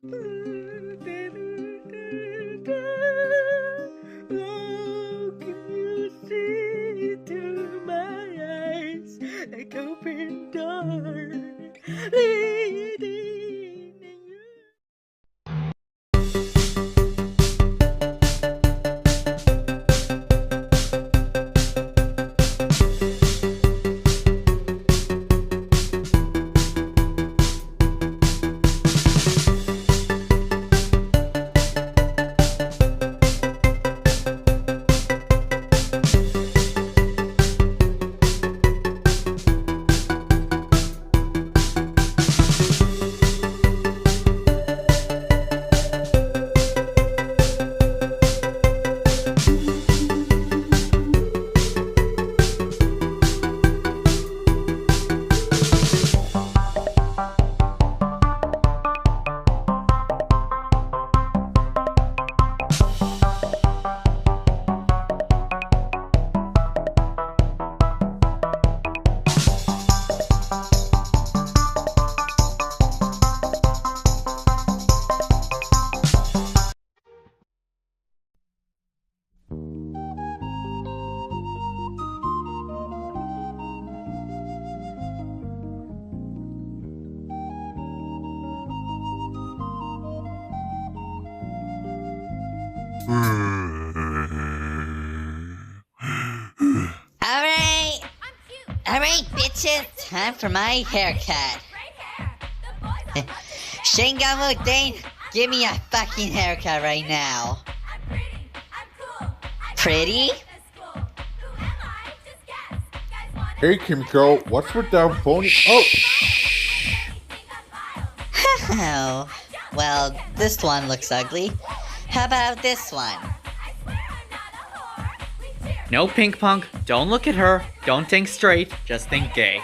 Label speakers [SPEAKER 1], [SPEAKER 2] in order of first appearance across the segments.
[SPEAKER 1] Oh, can you see through my eyes like open door leading in your...
[SPEAKER 2] Alright, bitches, time for my haircut. Shingamu Dane, give me a fucking haircut right now. Pretty?
[SPEAKER 3] Hey Kimiko, what's with that pony?
[SPEAKER 2] Oh, well, this one looks ugly. How about this one?
[SPEAKER 4] No, Pink Punk, don't look at her. Don't think straight, just think gay.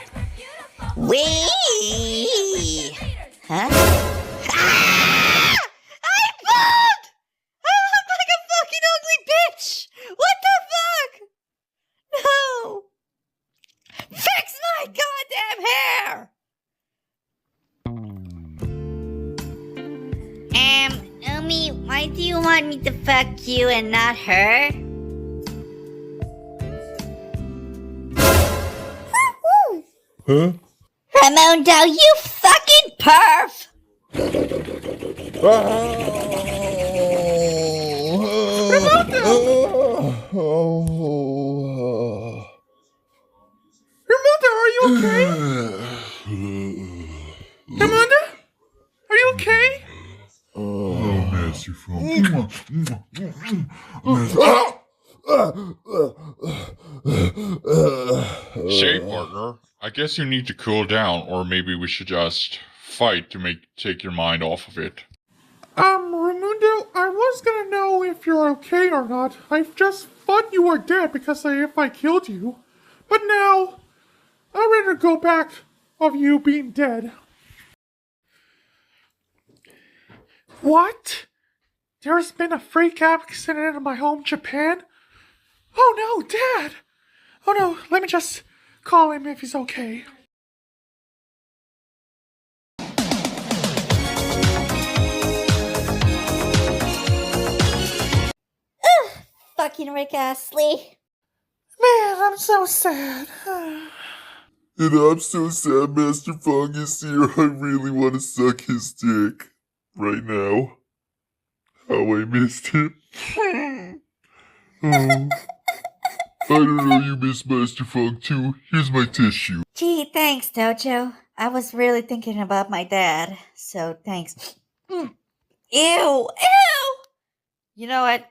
[SPEAKER 2] Wee! Huh? Ah! I bald! I look like a fucking ugly bitch! What the fuck? No! Fix my goddamn hair! Umi, why do you want me to fuck you and not her?
[SPEAKER 3] Huh?
[SPEAKER 2] Ramondo, you fucking perv!
[SPEAKER 4] Ramondo, are you okay? Ramondo? Are you okay?
[SPEAKER 3] Master
[SPEAKER 5] Say, partner, I guess you need to cool down, or maybe we should just fight to take your mind off of it.
[SPEAKER 6] Raimundo, I was gonna know if you're okay or not. I just thought you were dead because if I killed you. But now, I'd rather go back of you being dead. What? There's been a freak accident in my home, Japan? Oh no, Dad! Oh no, let me just call him if he's okay.
[SPEAKER 2] Fucking Rick Astley.
[SPEAKER 6] Man, I'm so sad.
[SPEAKER 3] And I'm so sad Master Fong is here. I really want to suck his dick right now. How I missed him. Oh. I don't know you miss Master Fong too. Here's my tissue.
[SPEAKER 2] Gee, thanks, Dojo. I was really thinking about my dad, so thanks. Ew! Ew! You know what?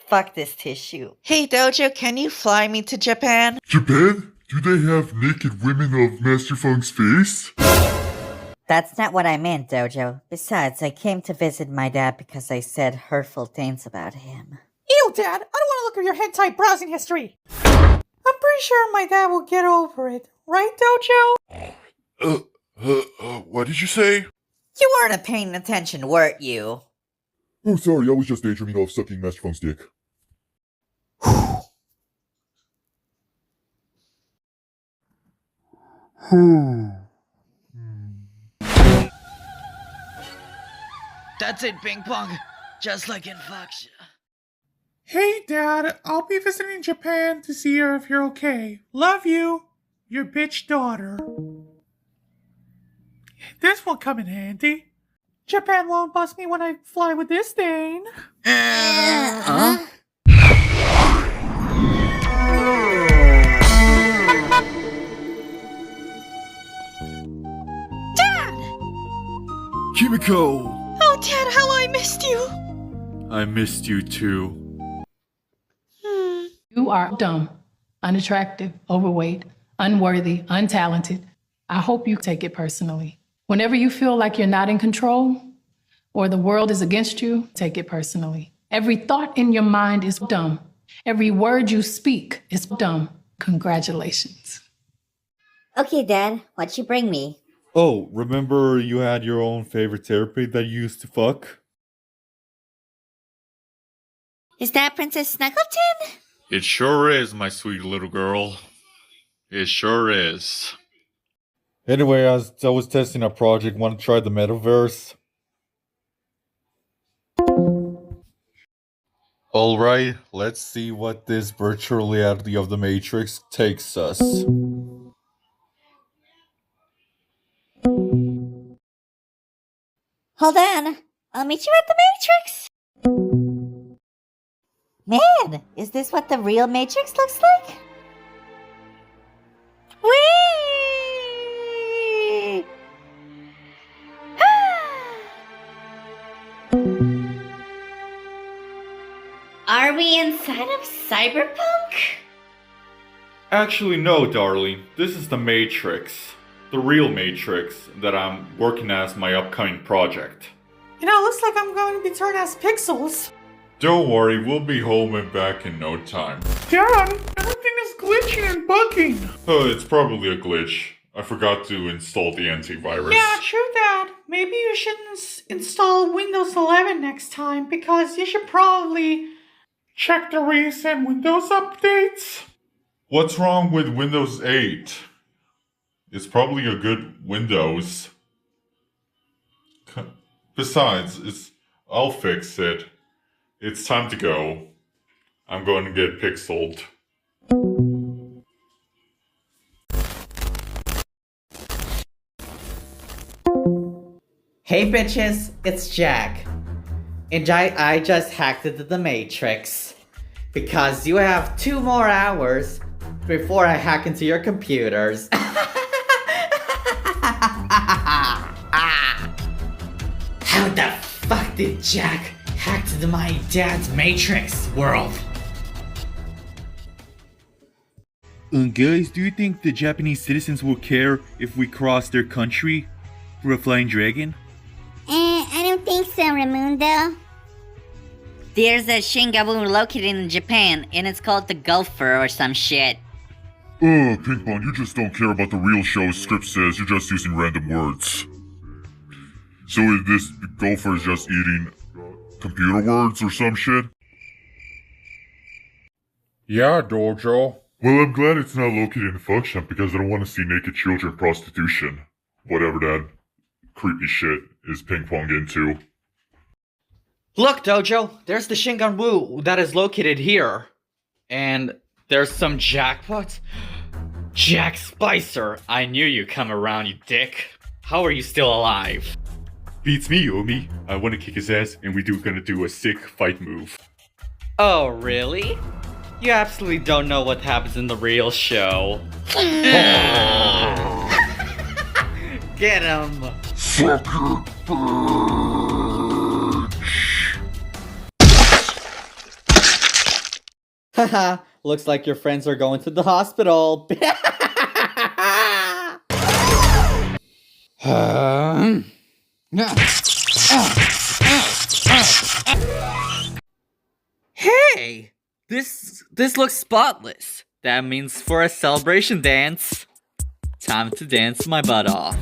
[SPEAKER 2] Fuck this tissue. Hey, Dojo, can you fly me to Japan?
[SPEAKER 3] Japan? Do they have naked women of Master Fong's face?
[SPEAKER 2] That's not what I meant, Dojo. Besides, I came to visit my dad because I said hurtful things about him.
[SPEAKER 6] Ew, Dad! I don't want to look at your hentai browsing history! I'm pretty sure my dad will get over it. Right, Dojo?
[SPEAKER 3] What did you say?
[SPEAKER 2] You weren't paying attention, weren't you?
[SPEAKER 3] Oh, sorry, I was just daydreaming of sucking Master Fong's dick.
[SPEAKER 4] That's it, ping pong. Just like in Fox.
[SPEAKER 6] Hey, Dad, I'll be visiting Japan to see her if you're okay. Love you, your bitch daughter. This will come in handy. Japan won't bust me when I fly with this thing.
[SPEAKER 4] Huh?
[SPEAKER 7] Kimiko!
[SPEAKER 1] Oh, Dad, how I missed you.
[SPEAKER 7] I missed you too.
[SPEAKER 8] You are dumb, unattractive, overweight, unworthy, untalented. I hope you take it personally. Whenever you feel like you're not in control or the world is against you, take it personally. Every thought in your mind is dumb. Every word you speak is dumb. Congratulations.
[SPEAKER 2] Okay, Dad, what'd you bring me?
[SPEAKER 7] Oh, remember you had your own favorite therapy that you used to fuck?
[SPEAKER 2] Is that Princess Snuggleton?
[SPEAKER 5] It sure is, my sweet little girl. It sure is.
[SPEAKER 7] Anyway, as I was testing a project, want to try the metaverse? Alright, let's see what this virtual reality of the Matrix takes us.
[SPEAKER 2] Hold on, I'll meet you at the Matrix. Man, is this what the real Matrix looks like? Whee! Are we inside of Cyberpunk?
[SPEAKER 7] Actually, no, darling. This is the Matrix. The real Matrix that I'm working as my upcoming project.
[SPEAKER 6] You know, it looks like I'm going to be turned as pixels.
[SPEAKER 5] Don't worry, we'll be home and back in no time.
[SPEAKER 6] Dad, everything is glitching and bugging.
[SPEAKER 5] Oh, it's probably a glitch. I forgot to install the antivirus.
[SPEAKER 6] Yeah, true, Dad. Maybe you shouldn't install Windows 11 next time because you should probably check the recent Windows updates.
[SPEAKER 5] What's wrong with Windows 8? It's probably a good Windows. Besides, I'll fix it. It's time to go. I'm going to get pixeled.
[SPEAKER 4] Hey bitches, it's Jack. And I just hacked into the Matrix. Because you have 2 more hours before I hack into your computers. How the fuck did Jack hack into my dad's Matrix world?
[SPEAKER 7] Guys, do you think the Japanese citizens will care if we cross their country for a flying dragon?
[SPEAKER 2] I don't think so, Raimundo. There's a Shingabu located in Japan, and it's called the Gopher or some shit.
[SPEAKER 3] Ping Pong, you just don't care about the real show script says, you're just using random words. So is this gopher is just eating computer words or some shit?
[SPEAKER 5] Yeah, Dojo.
[SPEAKER 3] Well, I'm glad it's not located in Fuck Shop because I don't want to see naked children prostitution. Whatever that creepy shit is Ping Pong into.
[SPEAKER 4] Look, Dojo, there's the Shingon Wu that is located here. And there's some jackpots. Jack Spicer, I knew you'd come around, you dick. How are you still alive?
[SPEAKER 7] Beats me, Omi. I want to kick his ass, and we're gonna do a sick fight move.
[SPEAKER 4] Oh, really? You absolutely don't know what happens in the real show. Get him!
[SPEAKER 3] Fuck your
[SPEAKER 4] Haha, looks like your friends are going to the hospital. Hey! This looks spotless. That means for a celebration dance. Time to dance my butt off.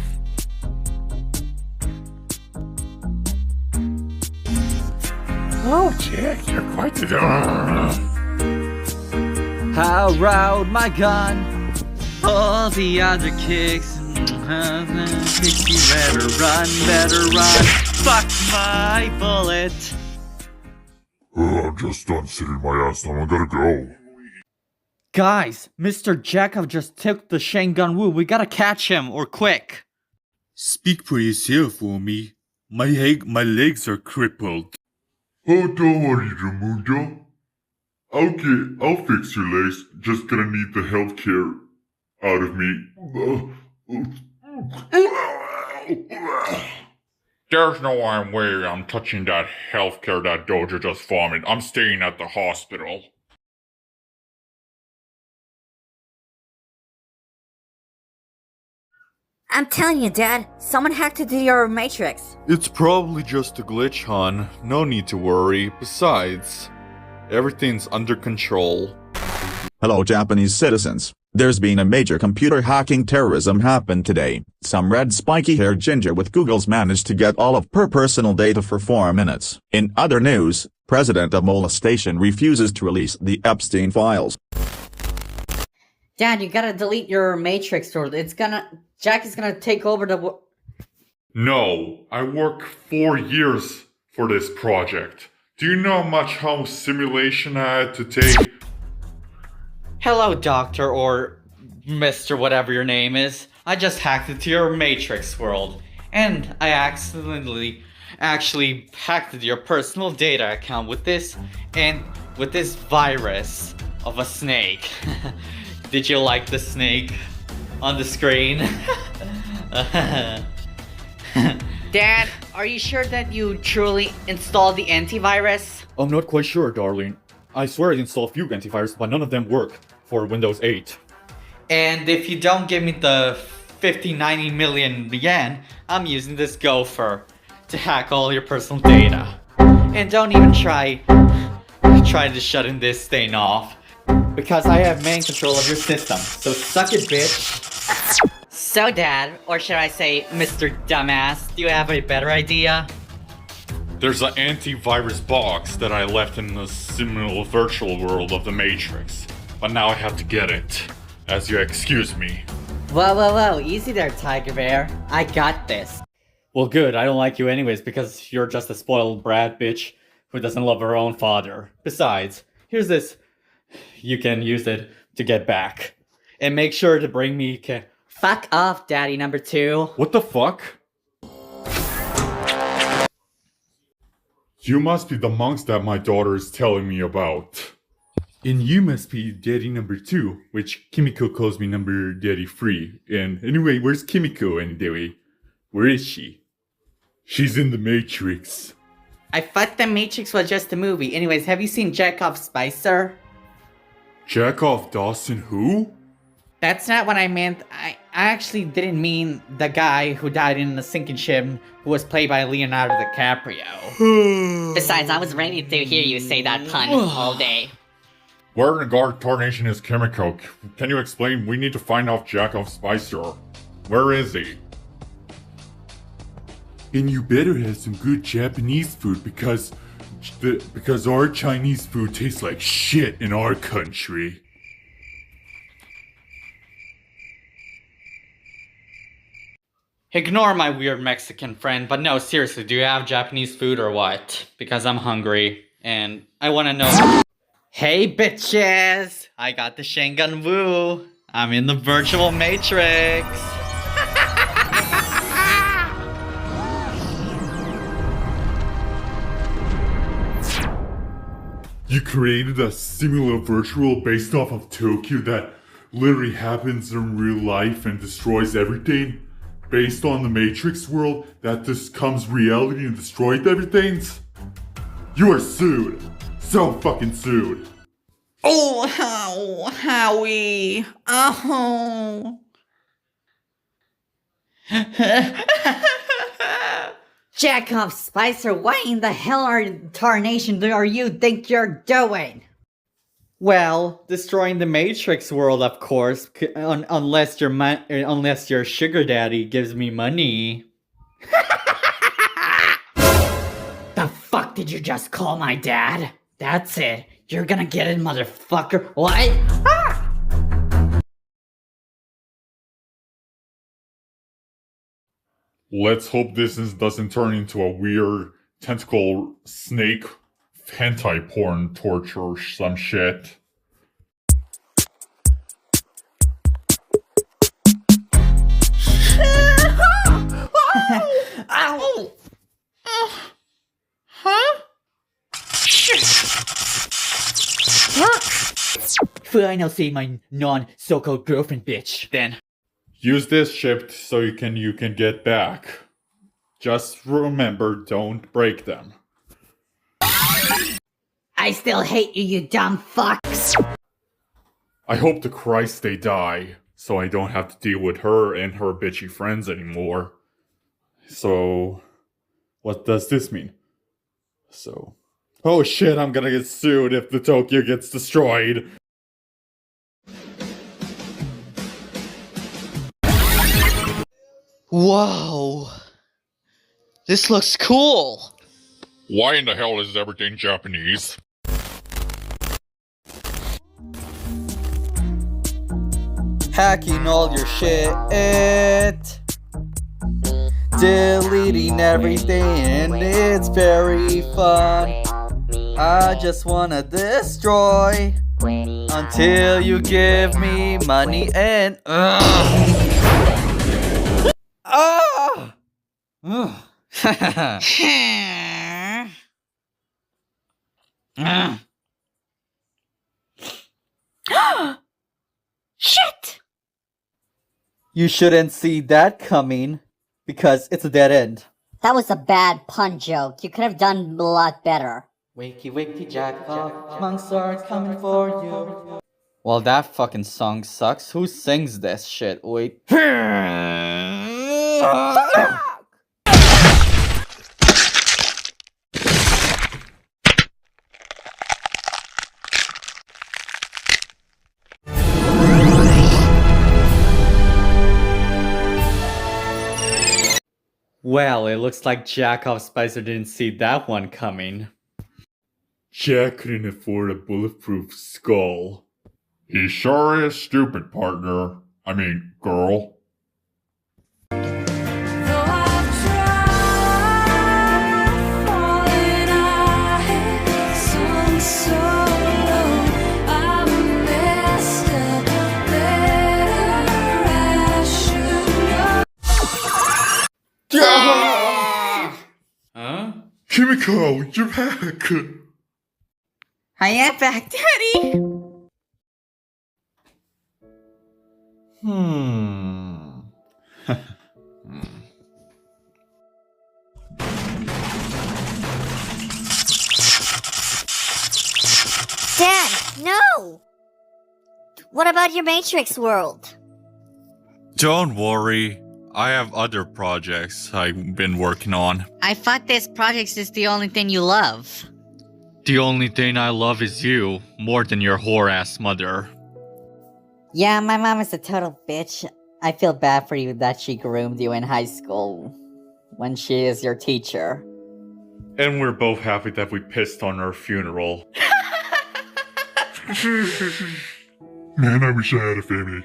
[SPEAKER 5] Oh, Jack, you're quite the...
[SPEAKER 4] How rode my gun? All the other kicks. Pixie, better run, better run. Fuck my bullet.
[SPEAKER 3] I'm just done sitting my ass down. I gotta go.
[SPEAKER 4] Guys, Mr. Jacob just took the Shengun Wu. We gotta catch him, or quick.
[SPEAKER 9] Speak for yourself, Omi. My legs are crippled.
[SPEAKER 3] Oh, don't worry, Ramundo. I'll fix your legs. Just gonna need the healthcare out of me.
[SPEAKER 5] There's no way I'm touching that healthcare that Doja just farmed. I'm staying at the hospital.
[SPEAKER 2] I'm telling you, Dad, someone hacked into your Matrix.
[SPEAKER 7] It's probably just a glitch, hon. No need to worry. Besides, everything's under control.
[SPEAKER 10] Hello, Japanese citizens. There's been a major computer hacking terrorism happen today. Some red spiky-haired ginger with Google's managed to get all of her personal data for 4 minutes. In other news, President of Molestation refuses to release the Epstein files.
[SPEAKER 2] Dad, you gotta delete your Matrix world. Jack is gonna take over the
[SPEAKER 5] No, I worked 4 years for this project. Do you know how much simulation I had to take?
[SPEAKER 4] Hello, Doctor, or Mr. whatever your name is. I just hacked into your Matrix world, and I accidentally actually hacked into your personal data account with this virus of a snake. Did you like the snake on the screen?
[SPEAKER 2] Dad, are you sure that you truly installed the antivirus?
[SPEAKER 7] I'm not quite sure, darling. I swear I installed a few antivirus, but none of them work for Windows 8.
[SPEAKER 4] And if you don't give me the 90 million yen, I'm using this gopher to hack all your personal data. And don't even try to shut this thing off, because I have main control of your system. So suck it, bitch.
[SPEAKER 2] So, Dad, or should I say, Mr. Dumbass, do you have a better idea?
[SPEAKER 5] There's an antivirus box that I left in the similar virtual world of the Matrix. But now I have to get it. As you excuse me.
[SPEAKER 2] Whoa, easy there, Tiger Bear. I got this.
[SPEAKER 4] Well, good, I don't like you anyways, because you're just a spoiled brat bitch who doesn't love her own father. Besides, here's this. You can use it to get back. And make sure to bring me
[SPEAKER 2] Fuck off, Daddy number 2.
[SPEAKER 7] What the fuck?
[SPEAKER 5] You must be the monks that my daughter is telling me about.
[SPEAKER 7] And you must be Daddy number 2, which Kimiko calls me number Daddy 3. And anyway, where's Kimiko anyway? Where is she?
[SPEAKER 5] She's in the Matrix.
[SPEAKER 2] I thought the Matrix was just a movie. Anyways, have you seen Jacob Spicer?
[SPEAKER 5] Jackoff Dawson who?
[SPEAKER 2] That's not what I meant. I actually didn't mean the guy who died in the sinking ship who was played by Leonardo DiCaprio. Besides, I was ready to hear you say that pun all day.
[SPEAKER 5] Where in the tarnation is Kimiko? Can you explain? We need to find out Jackoff Spicer. Where is he?
[SPEAKER 7] And you better have some good Japanese food because our Chinese food tastes like shit in our country.
[SPEAKER 4] Ignore my weird Mexican friend, but no, seriously, do you have Japanese food or what? Because I'm hungry, and I want to know. Hey, bitches! I got the Shengun Wu. I'm in the virtual Matrix.
[SPEAKER 5] You created a similar virtual based off of Tokyo that literally happens in real life and destroys everything? Based on the Matrix world that just comes reality and destroyed everything? You are sued. So fucking sued.
[SPEAKER 2] Oh, Howie. Oh. Jacob Spicer, what in the hell tarnation do you think you're doing?
[SPEAKER 4] Well, destroying the Matrix world, of course, unless your sugar daddy gives me money.
[SPEAKER 2] The fuck did you just call my dad? That's it. You're gonna get it, motherfucker. What?
[SPEAKER 5] Let's hope this doesn't turn into a weird tentacle snake hentai porn torture or some shit.
[SPEAKER 4] Ow! Huh? Shit! Final see my non-so-called girlfriend bitch, then.
[SPEAKER 5] Use this chip so you can get back. Just remember, don't break them.
[SPEAKER 2] I still hate you, you dumb fucks.
[SPEAKER 5] I hope to Christ they die, so I don't have to deal with her and her bitchy friends anymore. So, what does this mean? Oh shit, I'm gonna get sued if the Tokyo gets destroyed.
[SPEAKER 4] Whoa. This looks cool.
[SPEAKER 3] Why in the hell is everything Japanese?
[SPEAKER 4] Hacking all your shit. Deleting everything. It's very fun. I just wanna destroy until you give me money and
[SPEAKER 2] Shit!
[SPEAKER 4] You shouldn't see that coming because it's a dead end.
[SPEAKER 2] That was a bad pun joke. You could have done a lot better.
[SPEAKER 4] Wakey, wakey, jackpot, monks are coming for you. Well, that fucking song sucks. Who sings this shit? Wait. Well, it looks like Jack Spicer didn't see that one coming.
[SPEAKER 5] Jack couldn't afford a bulletproof skull.
[SPEAKER 3] He sure is stupid, partner. I mean, girl.
[SPEAKER 4] Huh?
[SPEAKER 5] Kimiko, you're back!
[SPEAKER 2] I am back, Daddy! Dad, no! What about your Matrix world?
[SPEAKER 9] Don't worry. I have other projects I've been working on.
[SPEAKER 2] I thought this project is the only thing you love.
[SPEAKER 4] The only thing I love is you, more than your whore-ass mother.
[SPEAKER 2] Yeah, my mom is a total bitch. I feel bad for you that she groomed you in high school when she is your teacher.
[SPEAKER 5] And we're both happy that we pissed on her funeral.
[SPEAKER 3] Man, I wish I had a family.